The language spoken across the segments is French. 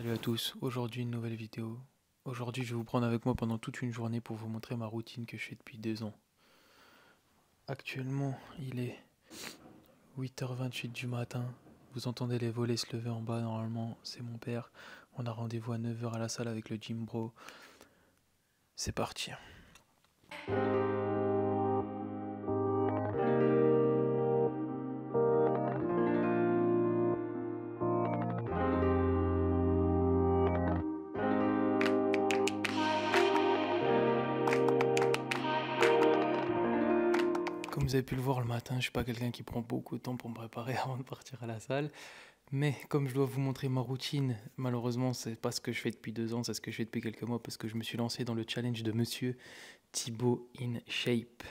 Salut à tous, aujourd'hui une nouvelle vidéo. Aujourd'hui je vais vous prendre avec moi pendant toute une journée pour vous montrer ma routine que je fais depuis 2 ans. Actuellement il est 8h28 du matin, vous entendez les volets se lever en bas, normalement c'est mon père. On a rendez-vous à 9h à la salle avec le gym bro. C'est parti. Comme vous avez pu le voir le matin, je suis pas quelqu'un qui prend beaucoup de temps pour me préparer avant de partir à la salle. Mais comme je dois vous montrer ma routine, malheureusement c'est pas ce que je fais depuis 2 ans, c'est ce que je fais depuis quelques mois parce que je me suis lancé dans le challenge de Monsieur Thibaut in Shape.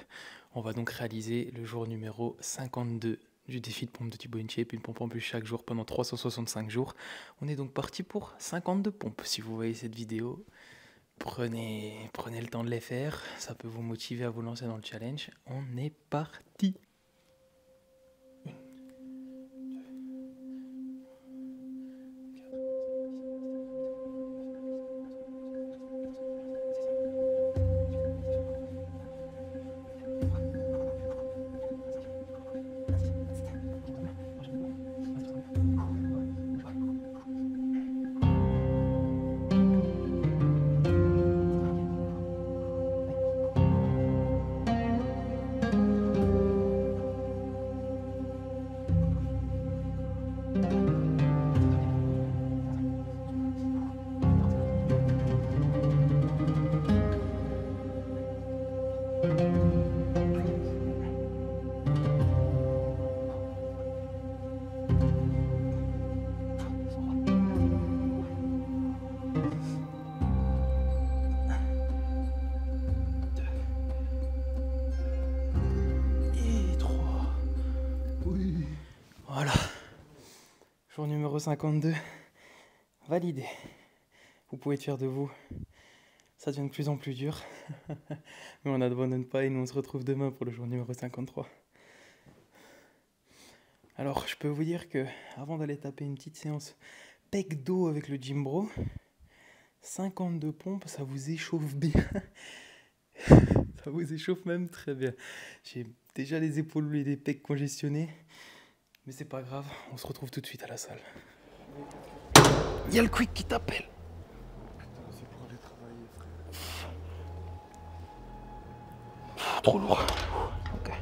On va donc réaliser le jour numéro 52 du défi de pompe de Thibaut in Shape, une pompe en plus chaque jour pendant 365 jours. On est donc parti pour 52 pompes. Si vous voyez cette vidéo, prenez le temps de les faire, ça peut vous motiver à vous lancer dans le challenge. On est parti. Voilà, jour numéro 52, validé. Vous pouvez être fiers de vous, ça devient de plus en plus dur, mais on n'abandonne pas et nous on se retrouve demain pour le jour numéro 53. Alors je peux vous dire que avant d'aller taper une petite séance pec dos avec le gym bro, 52 pompes, ça vous échauffe bien. Ça vous échauffe même très bien. J'ai déjà les épaules et les pecs congestionnés. Mais c'est pas grave, on se retrouve tout de suite à la salle. Il y a le quick qui t'appelle. Putain, c'est pour aller travailler, frère. Trop lourd. Ok.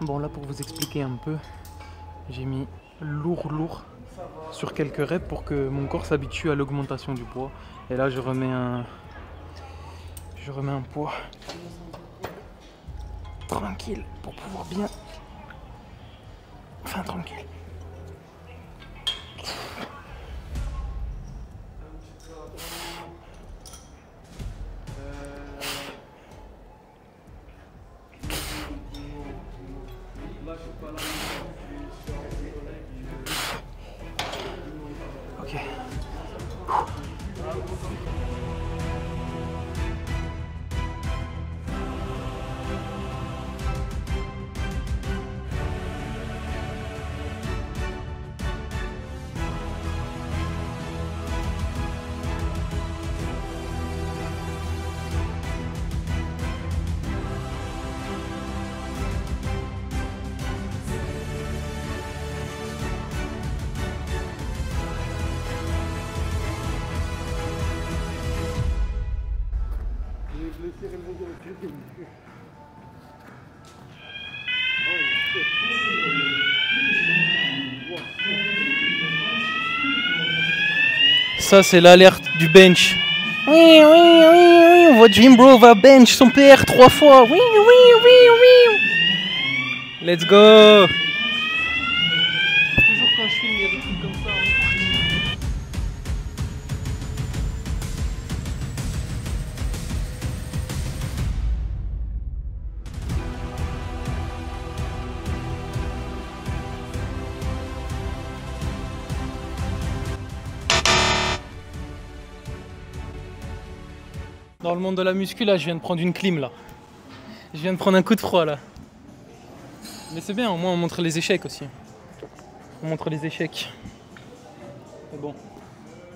Bon, là pour vous expliquer un peu, j'ai mis lourd sur quelques reps pour que mon corps s'habitue à l'augmentation du poids. Et là je remets un poids tranquille pour pouvoir bien. Enfin tranquille. Ok. Ça c'est l'alerte du bench. Oui, votre gym bro va bench son PR 3 fois. Oui. Let's go. Toujours quand je filme, il y a des trucs comme ça. Dans le monde de la muscu, là, je viens de prendre une clim, là. Je viens de prendre un coup de froid, là. Mais c'est bien, au moins on montre les échecs aussi. On montre les échecs. Mais bon.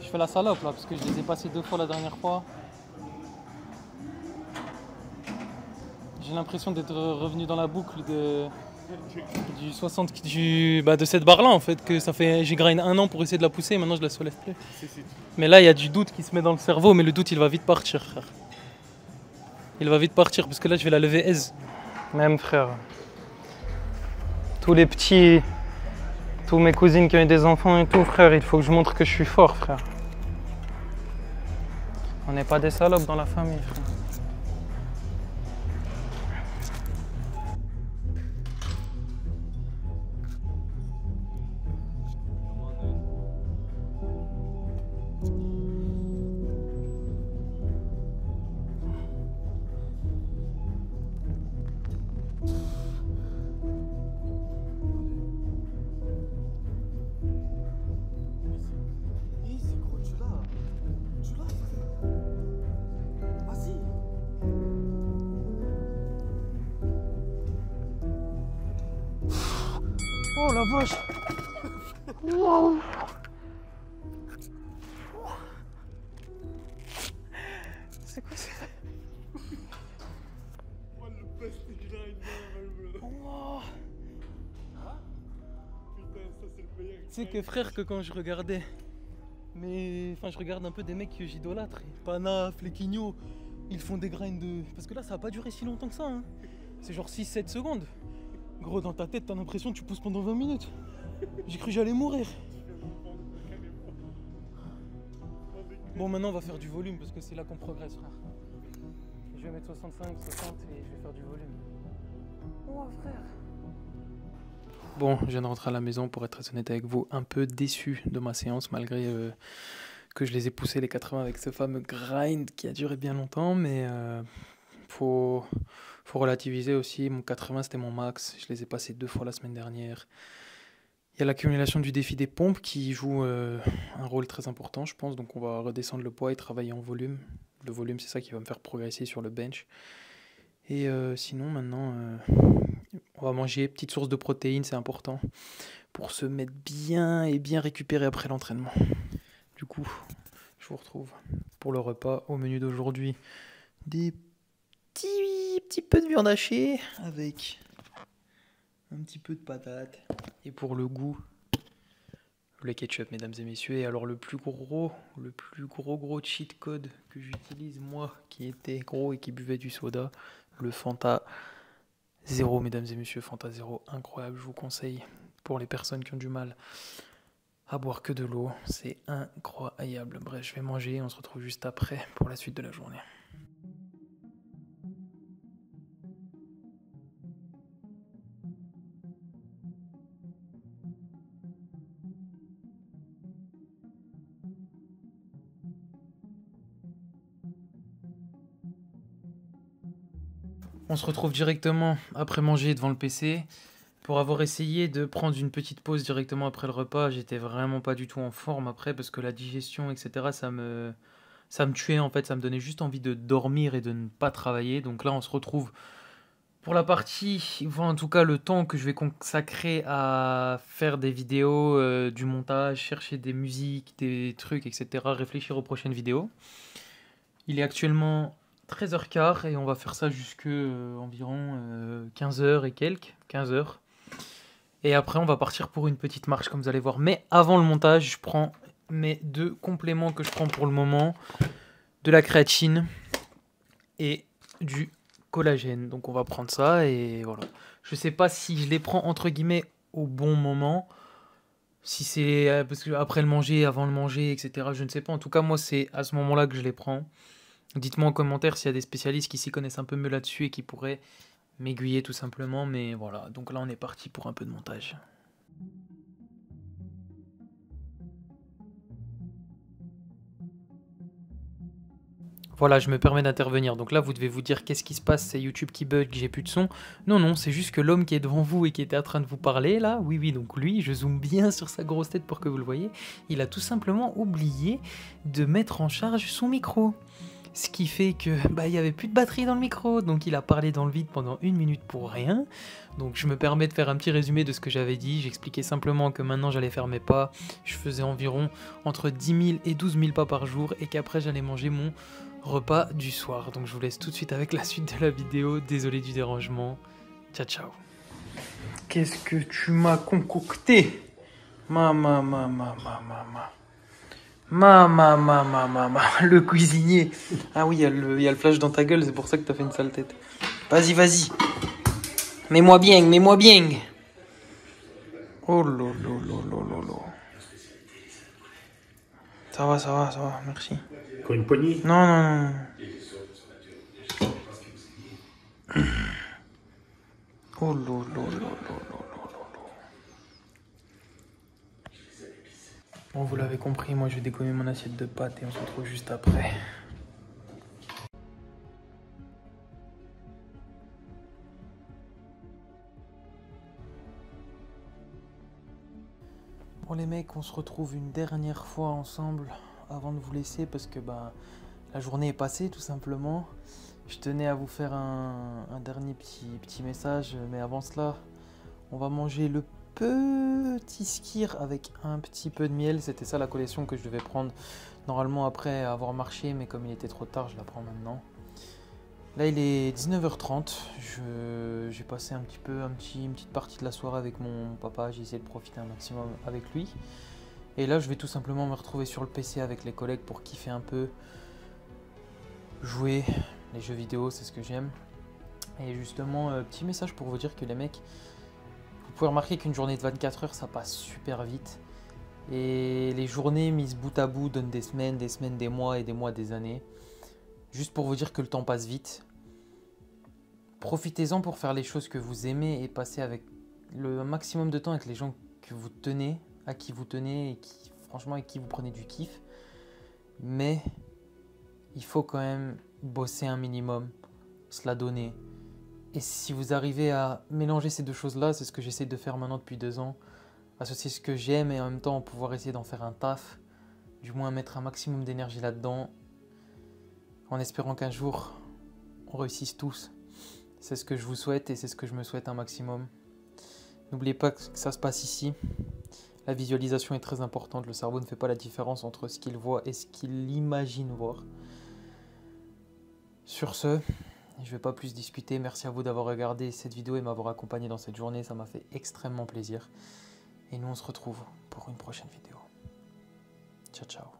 Je fais la salope là, parce que je les ai passés 2 fois la dernière fois. J'ai l'impression d'être revenu dans la boucle du 60, de cette barre là en fait, que ça fait, j'ai grind 1 an pour essayer de la pousser et maintenant je la soulève plus. Mais là il y a du doute qui se met dans le cerveau, mais le doute il va vite partir, frère. Il va vite partir parce que là je vais la lever aise. Même frère. Tous les petits, tous mes cousines qui ont eu des enfants et tout, frère, il faut que je montre que je suis fort, frère. On n'est pas des salopes dans la famille, frère. Oh la vache! Wow! C'est quoi ça? Wow. Tu sais que frère, que quand je regardais, je regarde un peu des mecs que j'idolâtre, Pana, Flequinho, ils font des grinds de... Parce que là ça a pas duré si longtemps que ça, hein. C'est genre 6-7 secondes. Gros, dans ta tête, t'as l'impression que tu pousses pendant 20 minutes. J'ai cru que j'allais mourir. Bon, maintenant, on va faire du volume parce que c'est là qu'on progresse, frère. Je vais mettre 65, 60 et je vais faire du volume. Oh, frère. Bon, je viens de rentrer à la maison pour être très honnête avec vous. Un peu déçu de ma séance malgré que je les ai poussés les 80 avec ce fameux grind qui a duré bien longtemps. Mais faut relativiser aussi. Mon 80, c'était mon max. Je les ai passés 2 fois la semaine dernière. Il y a l'accumulation du défi des pompes qui joue un rôle très important, je pense. Donc on va redescendre le poids et travailler en volume. Le volume, c'est ça qui va me faire progresser sur le bench. Et sinon, maintenant, on va manger petite source de protéines, c'est important, pour se mettre bien et bien récupérer après l'entraînement. Du coup, je vous retrouve pour le repas. Au menu d'aujourd'hui, des petits peu de viande hachée avec un petit peu de patates. Et pour le goût, le ketchup, mesdames et messieurs. Et alors le plus gros cheat code que j'utilise, moi, qui était gros et qui buvait du soda, le Fanta Zéro, mesdames et messieurs. Fanta Zéro, incroyable, je vous conseille. Pour les personnes qui ont du mal à boire que de l'eau, c'est incroyable. Bref, je vais manger et on se retrouve juste après pour la suite de la journée. On se retrouve directement après manger devant le PC. Pour avoir essayé de prendre une petite pause directement après le repas, j'étais vraiment pas du tout en forme après parce que la digestion, etc., ça me tuait en fait, ça me donnait juste envie de dormir et de ne pas travailler. Donc là, on se retrouve pour la partie, enfin, en tout cas le temps que je vais consacrer à faire des vidéos, du montage, chercher des musiques, des trucs, etc., réfléchir aux prochaines vidéos. Il est actuellement 13h15 et on va faire ça jusque environ 15h et quelques, 15h. Et après on va partir pour une petite marche comme vous allez voir. Mais avant le montage, je prends mes 2 compléments que je prends pour le moment. De la créatine et du collagène. Donc on va prendre ça et voilà. Je sais pas si je les prends entre guillemets au bon moment. Si c'est parce que après le manger, avant le manger, etc. Je ne sais pas. En tout cas moi c'est à ce moment-là que je les prends. Dites-moi en commentaire s'il y a des spécialistes qui s'y connaissent un peu mieux là-dessus et qui pourraient m'aiguiller tout simplement. Mais voilà, donc là on est parti pour un peu de montage. Voilà, je me permets d'intervenir. Donc là, vous devez vous dire qu'est-ce qui se passe, c'est YouTube qui bug, j'ai plus de son. Non, non, c'est juste que l'homme qui est devant vous et qui était en train de vous parler, là, oui, donc lui, je zoome bien sur sa grosse tête pour que vous le voyez, il a tout simplement oublié de mettre en charge son micro. Ce qui fait que il y avait plus de batterie dans le micro, donc il a parlé dans le vide pendant 1 minute pour rien. Donc je me permets de faire un petit résumé de ce que j'avais dit. J'expliquais simplement que maintenant j'allais faire mes pas. Je faisais environ entre 10 000 et 12 000 pas par jour et qu'après j'allais manger mon repas du soir. Donc je vous laisse tout de suite avec la suite de la vidéo. Désolé du dérangement. Ciao ciao. Qu'est-ce que tu m'as concocté? Le cuisinier. Ah oui, il y a le flash dans ta gueule, c'est pour ça que t'as fait une sale tête. Vas-y, vas-y. Mets-moi bien, mets-moi bien. Oh lolo, lolo, lolo. Ça va, merci. Encore une poignée? Non, non, non. Oh lolo, lolo, lolo. Bon, vous l'avez compris, moi je vais dégommer mon assiette de pâtes et on se retrouve juste après. Bon les mecs, on se retrouve une dernière fois ensemble avant de vous laisser parce que la journée est passée tout simplement. Je tenais à vous faire un dernier petit message, mais avant cela, on va manger le petit skyr avec un petit peu de miel. C'était ça la collation que je devais prendre normalement après avoir marché, mais comme il était trop tard, je la prends maintenant. Là il est 19h30, j'ai passé une petite partie de la soirée avec mon papa, j'ai essayé de profiter un maximum avec lui. Et là je vais tout simplement me retrouver sur le PC avec les collègues pour kiffer un peu, jouer les jeux vidéo, c'est ce que j'aime. Et justement, petit message pour vous dire que les mecs, vous pouvez remarquer qu'une journée de 24 heures ça passe super vite. Et les journées mises bout à bout donnent des semaines, des mois et des mois, des années. Juste pour vous dire que le temps passe vite. Profitez-en pour faire les choses que vous aimez et passer avec le maximum de temps avec les gens que vous tenez, à qui vous tenez et qui, franchement, avec qui vous prenez du kiff. Mais il faut quand même bosser un minimum, se la donner. Et si vous arrivez à mélanger ces deux choses-là, c'est ce que j'essaie de faire maintenant depuis 2 ans, associer ce que j'aime et en même temps pouvoir essayer d'en faire un taf, du moins mettre un maximum d'énergie là-dedans, en espérant qu'un jour on réussisse tous. C'est ce que je vous souhaite et c'est ce que je me souhaite un maximum. N'oubliez pas que ça se passe ici. La visualisation est très importante. Le cerveau ne fait pas la différence entre ce qu'il voit et ce qu'il imagine voir. Sur ce, je ne vais pas plus discuter. Merci à vous d'avoir regardé cette vidéo et m'avoir accompagné dans cette journée. Ça m'a fait extrêmement plaisir. Et nous, on se retrouve pour une prochaine vidéo. Ciao, ciao.